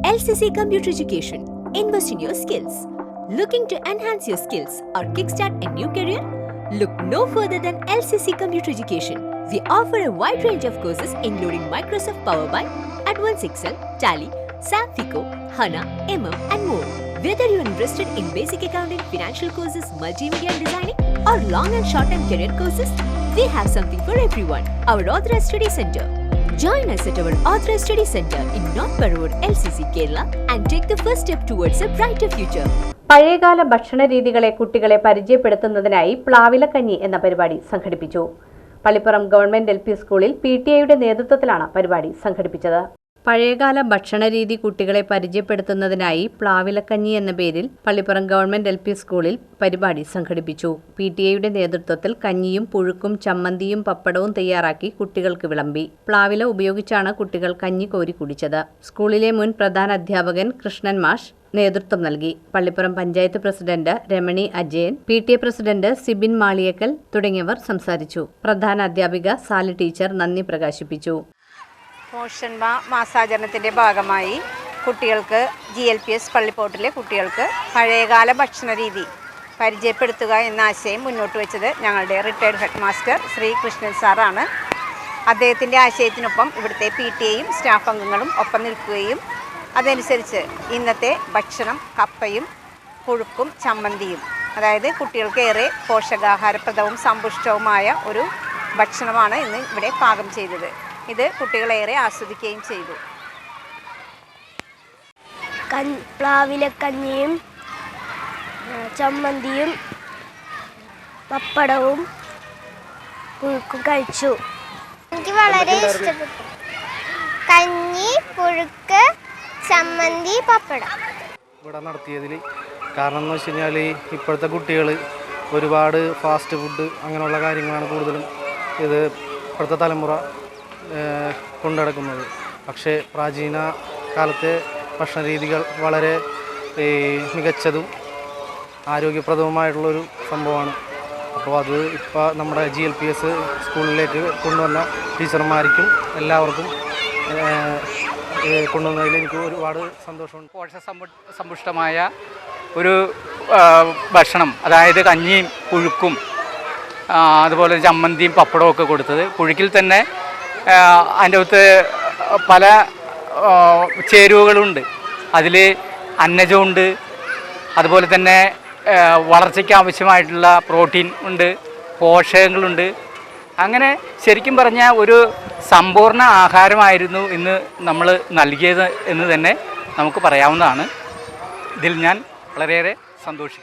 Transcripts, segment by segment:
LCC Computer Education. Invest in your skills. Looking to enhance your skills or kickstart a new career? Look no further than LCC Computer Education. We offer a wide range of courses including Microsoft Power BI, Advanced Excel, Tally, SAP FICO, HANA, MM and more. Whether you are interested in basic accounting, financial courses, multimedia and designing or long and short-term career courses, we have something for everyone. Our Authorized Study Center. Join us at our Authorized Study Center in North Parur, LCC, Kerala and take the first step towards a brighter future. പഴയകാല ഭക്ഷണ രീതികളെ കുട്ടികളെ പരിചയപ്പെടുത്തുന്നതിനായി പ്ലാവിലക്കഞ്ഞി എന്ന പരിപാടി സംഘടിപ്പിച്ചു. Pallippuram government LP സ്കൂളിൽ PTA നേതൃത്വത്തിലാണ് പരിപാടി സംഘടിപ്പിച്ചത്. പഴയകാല ഭക്ഷണരീതി കുട്ടികളെ പരിചയപ്പെടുത്തുന്നതിനായി പ്ലാവിലക്കഞ്ഞി എന്ന പേരിൽ പള്ളിപ്പുറം ഗവൺമെന്റ് LP സ്കൂളിൽ പരിപാടി സംഘടിപ്പിച്ചു. PTA നേതൃത്വത്തിൽ കഞ്ഞിയും പുഴുക്കും ചമ്മന്തിയും പപ്പടവും തയ്യാറാക്കി കുട്ടികൾക്ക് വിളമ്പി. പ്ലാവില ഉപയോഗിച്ചാണ് കുട്ടികൾ കഞ്ഞി കോരി കുടിച്ചത്. സ്കൂളിലെ മുൻ പ്രധാന അധ്യാപകൻ കൃഷ്ണൻ മാഷ് നേതൃത്വം നൽകി. Pallippuram panchayat president Ramani Ajayan, PTA president Sibin Maliyekkal തുടങ്ങിയവർ സംസാരിച്ചു. പ്രധാന അധ്യാപിക സാലി ടീച്ചർ നന്ദി പ്രകാശിപ്പിച്ചു. പോഷൻ മാസാചരണത്തിൻ്റെ ഭാഗമായി കുട്ടികൾക്ക് GLPS പള്ളിപ്പോട്ടിലെ കുട്ടികൾക്ക് പഴയകാല ഭക്ഷണ രീതി പരിചയപ്പെടുത്തുക എന്ന ആശയം മുന്നോട്ട് വെച്ചത് ഞങ്ങളുടെ retired head master Shri Krishnan സാറാണ്. അദ്ദേഹത്തിൻ്റെ ആശയത്തിനൊപ്പം ഇവിടുത്തെ PTAയും സ്റ്റാഫ് അംഗങ്ങളും ഒപ്പം നിൽക്കുകയും അതനുസരിച്ച് ഇന്നത്തെ ഭക്ഷണം കപ്പയും പുഴുക്കും ചമ്മന്തിയും, അതായത് കുട്ടികൾക്കേറെ പോഷകാഹാരപ്രദവും സമ്പുഷ്ടവുമായ ഒരു ഭക്ഷണമാണ് ഇന്ന് ഇവിടെ പാകം ചെയ്തത്. ഇത് കുട്ടികളേറെ ആസ്വദിക്കുകയും ചെയ്തു. പ്ലാവിലക്കഞ്ഞിയും ചമ്മന്തിയും പപ്പടവും പുഴുക്കും കഴിച്ചു. എനിക്ക് വളരെ ഇഷ്ടപ്പെട്ടു. കഞ്ഞി, പുഴുക്ക്, ചമ്മന്തി, പപ്പടം. ഇവിടെ നടത്തിയതിൽ കാരണം എന്ന് വെച്ച് കഴിഞ്ഞാൽ ഇപ്പോഴത്തെ കുട്ടികൾ ഒരുപാട് ഫാസ്റ്റ് ഫുഡ് അങ്ങനെയുള്ള കാര്യങ്ങളാണ് കൂടുതലും ഇത് ഇപ്പോഴത്തെ തലമുറ കൊണ്ടുനടക്കുന്നത്. പക്ഷേ പ്രാചീന കാലത്തെ ഭക്ഷണ രീതികൾ വളരെ മികച്ചതും ആരോഗ്യപ്രദവുമായിട്ടുള്ളൊരു സംഭവമാണ്. അപ്പോൾ അത് ഇപ്പോൾ നമ്മുടെ GLPS സ്കൂളിലേക്ക് കൊണ്ടുവന്ന ടീച്ചർമാർക്കും എല്ലാവർക്കും കൊണ്ടുവന്നതിൽ എനിക്ക് ഒരുപാട് സന്തോഷമുണ്ട്. പോഷകസമ്പുഷ്ടമായ ഒരു ഭക്ഷണം, അതായത് കഞ്ഞിയും പുഴുക്കും അതുപോലെ ചമ്മന്തിയും പപ്പടവും ഒക്കെ കൊടുത്തത്. പുഴുക്കിൽ തന്നെ അതിൻ്റെ അകത്ത് പല ചേരുവകളുണ്ട്. അതിൽ അന്നജമുണ്ട്, അതുപോലെ തന്നെ വളർച്ചയ്ക്ക് ആവശ്യമായിട്ടുള്ള പ്രോട്ടീൻ ഉണ്ട്, പോഷകങ്ങളുണ്ട്. അങ്ങനെ ശരിക്കും പറഞ്ഞാൽ ഒരു സമ്പൂർണ്ണ ആഹാരമായിരുന്നു ഇന്ന് നമ്മൾ നൽകിയത് എന്ന് തന്നെ നമുക്ക് പറയാവുന്നതാണ്. ഇതിൽ ഞാൻ വളരെയേറെ സന്തോഷിക്കുന്നു.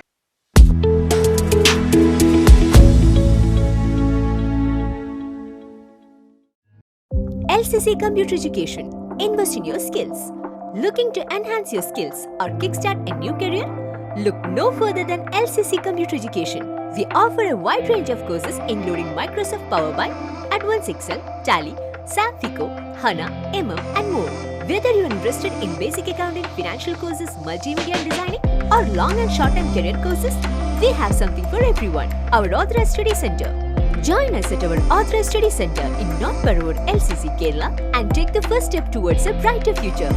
LCC Computer Education. Invest in your skills. Looking to enhance your skills or kickstart a new career? Look no further than LCC Computer Education. We offer a wide range of courses including Microsoft Power BI, Advanced Excel, Tally, SAP FICO, HANA, MM and more. Whether you are interested in basic accounting, financial courses, multimedia and designing or long and short-term career courses, we have something for everyone. Our Authorized Study Center. Join us at our Authorized Study Center in North Parur, LCC, Kerala and take the first step towards a brighter future.